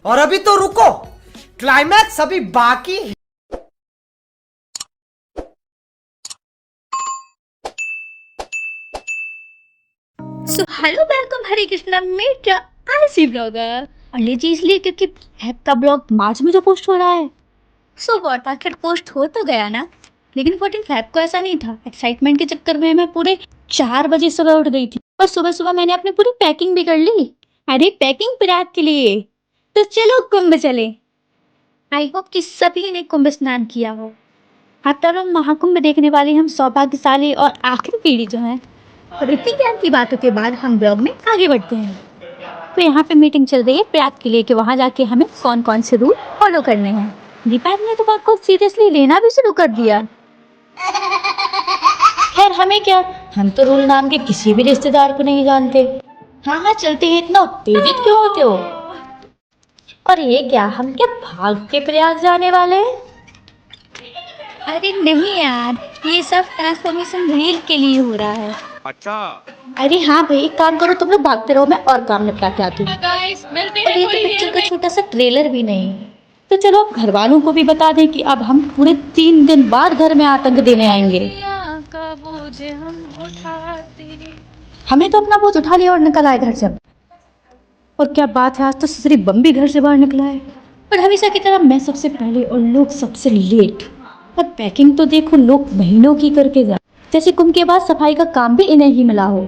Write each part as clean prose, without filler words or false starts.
और अभी तो रुको, क्लाइमैक्स अभी बाकी है। सो हेलो वेलकम हरे कृष्णा मेरा आईसी ब्लॉगर। और लीजिए इसलिए क्योंकि ऐप का ब्लॉग मार्च में जो पोस्ट हो रहा है। सो व्हाट, आखिर पोस्ट हो तो गया ना। लेकिन 14 को ऐसा नहीं था। एक्साइटमेंट के चक्कर में मैं पूरे 4 बजे सुबह उठ गई थी और सुबह सुबह मैंने अपनी पूरी पैकिंग भी कर ली। अरे पैकिंग प्रयाग के लिए। तो चलो कुंभ चले। आई होप कि सभी ने कुंभ स्नान किया हो। आफ्टर ऑल महाकुंभ देखने वाली हम सौभाग्यशाली और आखिरी पीढ़ी जो है। और इतनी ज्ञान की बातों के बाद हम ब्लॉग में आगे बढ़ते हैं। तो यहाँ पे मीटिंग चल रही है प्रयाग के लिए कि वहाँ जाके हमें कौन कौन से रूल फॉलो करने हैं। दीपक ने तो बात को सीरियसली लेना भी शुरू कर दिया। खैर हमें क्या, हम तो रूल नाम के किसी भी रिश्तेदार को नहीं जानते। हाँ हाँ चलते हैं, इतना उत्तेजित क्यों होते हो? और ये क्या, हम क्या भाग के प्रयाग जाने वाले हैं? अरे नहीं यार, ये सब ट्रांसफॉर्मेशन रील के लिए हो रहा है। अच्छा। अरे हाँ भाई, एक काम करो, तुम लोग भागते रहो, मैं और काम निपटा के आती हूँ। और ये तो पिक्चर का छोटा सा ट्रेलर भी नहीं। तो चलो अब घर वालों को भी बता दें कि अब हम पूरे 3 दिन बाद घर में आतंक देने आएंगे। हमें तो अपना बोझ उठा लिया और निकल आए घर से। और क्या बात है, आज तो ससुरी बम भी घर से बाहर निकला है। और हमेशा की तरह मैं सबसे पहले और लोग सबसे लेट। और पैकिंग तो देखो लोग महीनों की करके जा, जैसे कुंभ के बाद सफाई का काम भी इन्हें ही मिला हो।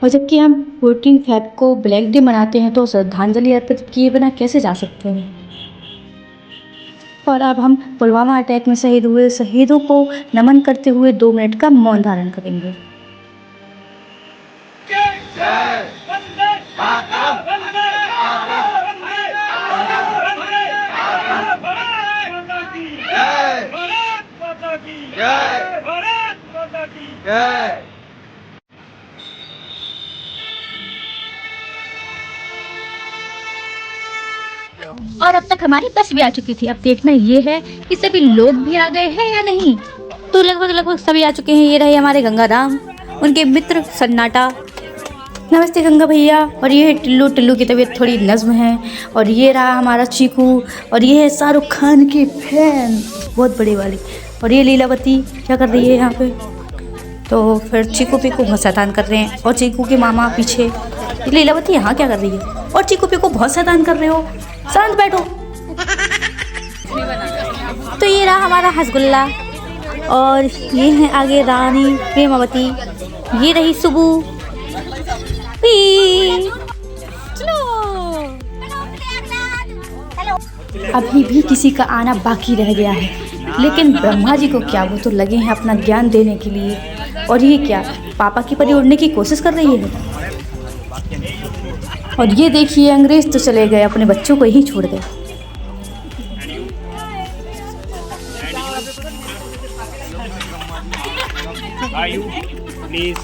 और जबकि हम 14 को ब्लैक डे मनाते हैं तो श्रद्धांजलि अर्पित किए बिना कैसे जा सकते हैं। और अब हम पुलवामा अटैक में शहीद हुए शहीदों को नमन करते हुए 2 मिनट का मौन धारण करेंगे। और अब तक हमारी बस भी आ चुकी थी। अब देखना ये है कि सभी लोग भी आ गए हैं या नहीं। तो लगभग सभी आ चुके हैं। ये रहे हमारे गंगाराम, उनके मित्र सन्नाटा। नमस्ते गंगा भैया। और ये है टिल्लू। टिल्लू की तबीयत थोड़ी नज्म है। और ये रहा हमारा चीकू। और ये है शाहरुख खान की फैन, बहुत बड़ी वाली। और ये लीलावती क्या कर रही है यहाँ पे। तो फिर चीकू पीकू बहुत शैतान कर रहे हैं। और चीकू के मामा पीछे। लीलावती यहाँ क्या कर रही है। और चीकू पीकू बहुत शैतान कर रहे हो, शांत बैठो। तो ये रहा हमारा हसगुल्ला। और ये है आगे रानी प्रेमावती। ये रही सुबू। अभी भी किसी का आना बाकी रह गया है, लेकिन ब्रह्मा जी को क्या, वो तो लगे हैं अपना ज्ञान देने के लिए। और ये क्या, पापा की परी उड़ने की कोशिश कर रही है। और ये देखिए अंग्रेज तो चले गए, अपने बच्चों को ही छोड़ गए।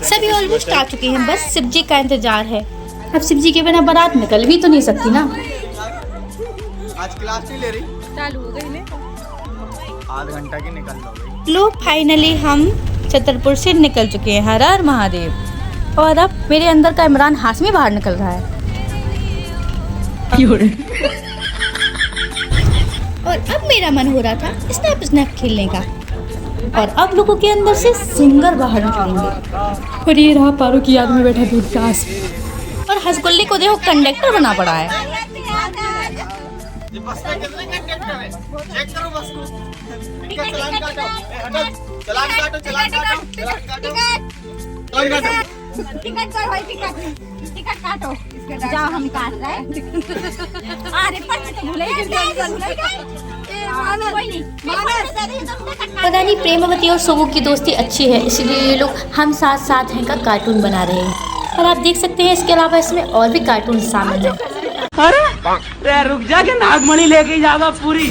सभी ऑलमोस्ट आ चुके हैं, बस शिव जी का इंतजार है। अब शिव जी के बिना बारात निकल भी तो नहीं सकती ना। आज क्लास नहीं ले रही, चालू हो गई आध घंटा की निकल लोगे। लो फाइनली हम छतरपुर से निकल चुके हैं। हर हर महादेव। और अब मेरे अंदर का इमरान हाशमी बाहर निकल रहा है। और अब मेरा मन हो रहा था स्नैप स्नैप खेलने का। और अब लोगों के अंदर से सिंगर बाहर निकलेंगे। और ये रहा पारो की याद में बैठा दूरदास। और हसगुल्ले को देखो कंडक्टर बना पड़ा है। बस में कितने कंडक्टर है, चेक करो बस को। टिकट चलान काटो, हटो, चलान काटो, चलान काटो, चलान काटो, चलान काटो। टिकट कर भाई, टिकट काटो। जाओ हम काट रहे हैं। अरे पर्ची तो भूल ही गए। पता नहीं प्रेमावती और सोबू की दोस्ती अच्छी है, इसलिए ये लोग हम साथ साथ हैं का कार्टून बना रहे हैं। और आप देख सकते हैं इसके अलावा इसमें और भी कार्टून शामिल हैं। अरे रुक जा के नागमणि लेके जाएगा पूरी।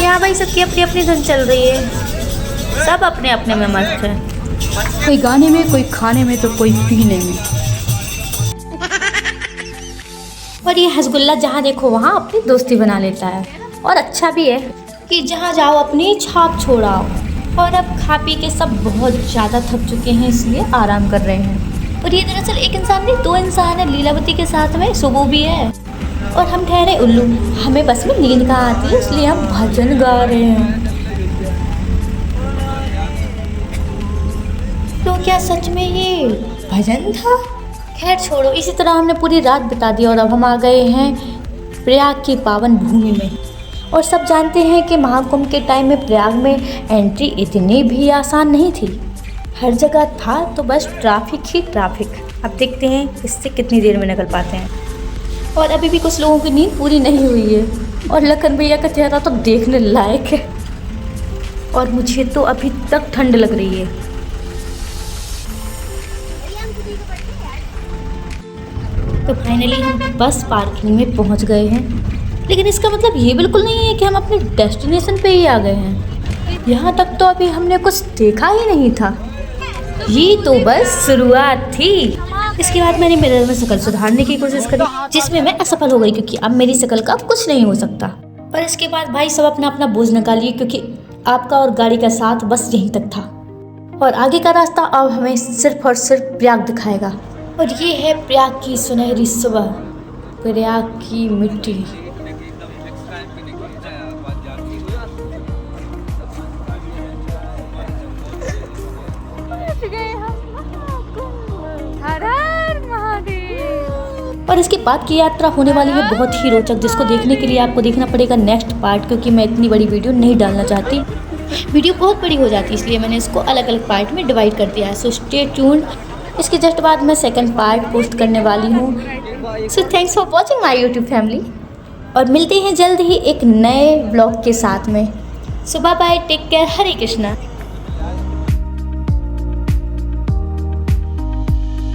यहाँ भाई सबकी अपनी अपनी धुन चल रही है, सब अपने अपने में मस्त है। कोई गाने में, कोई खाने में, तो कोई पीने में। और ये हसगुल्ला जहाँ देखो वहाँ अपनी दोस्ती बना लेता है। और अच्छा भी है कि जहाँ जाओ अपनी छाप छोड़ाओ। और अब खा पी के सब बहुत ज़्यादा थक चुके हैं, इसलिए आराम कर रहे हैं। और ये दरअसल एक इंसान नहीं, 2 इंसान है। लीलावती के साथ में सुबह भी है और हम ठहरे उल्लू। हमें बस में नींद कहाँ आती है, इसलिए हम भजन गा रहे हैं। तो क्या सच में ये भजन था? खैर छोड़ो, इसी तरह हमने पूरी रात बिता दी और अब हम आ गए हैं प्रयाग की पावन भूमि में। और सब जानते हैं कि महाकुंभ के टाइम में प्रयाग में एंट्री इतनी भी आसान नहीं थी। हर जगह था तो बस ट्रैफिक ही ट्रैफिक। अब देखते हैं इससे कितनी देर में निकल पाते हैं। और अभी भी कुछ लोगों की नींद पूरी नहीं हुई है और लखन भैया का चेहरा तो देखने लायक है और मुझे तो अभी तक ठंड लग रही है। तो फाइनली हम बस पार्किंग में पहुंच गए हैं, लेकिन इसका मतलब ये बिल्कुल नहीं है कि हम अपने डेस्टिनेशन पे ही आ गए हैं। यहाँ तक तो अभी हमने कुछ देखा ही नहीं था, ये तो बस शुरुआत थी। इसके बाद मैंने मिरर में शक्ल सुधारने की कोशिश करी, जिसमें मैं असफल हो गई क्योंकि अब मेरी शक्ल का कुछ नहीं हो सकता। पर इसके बाद भाई सब अपना अपना बोझ निकालिए, क्योंकि आपका और गाड़ी का साथ बस यहीं तक था और आगे का रास्ता अब हमें सिर्फ और सिर्फ प्रयाग दिखाएगा। और ये है प्रयाग की सुनहरी सुबह, प्रयाग की मिट्टी। और इसके बाद की यात्रा होने वाली है बहुत ही रोचक, जिसको देखने के लिए आपको देखना पड़ेगा नेक्स्ट पार्ट, क्योंकि मैं इतनी बड़ी वीडियो नहीं डालना चाहती। वीडियो बहुत बड़ी हो जाती है, इसलिए मैंने इसको अलग अलग पार्ट में डिवाइड कर दिया है। So stay tuned. इसके जस्ट बाद मैं सेकंड पार्ट पोस्ट करने वाली हूँ। So thanks for watching my YouTube family और मिलते हैं जल्द ही एक नए ब्लॉग के साथ में। सो बाय बाय, टेक केयर, हरे कृष्णा।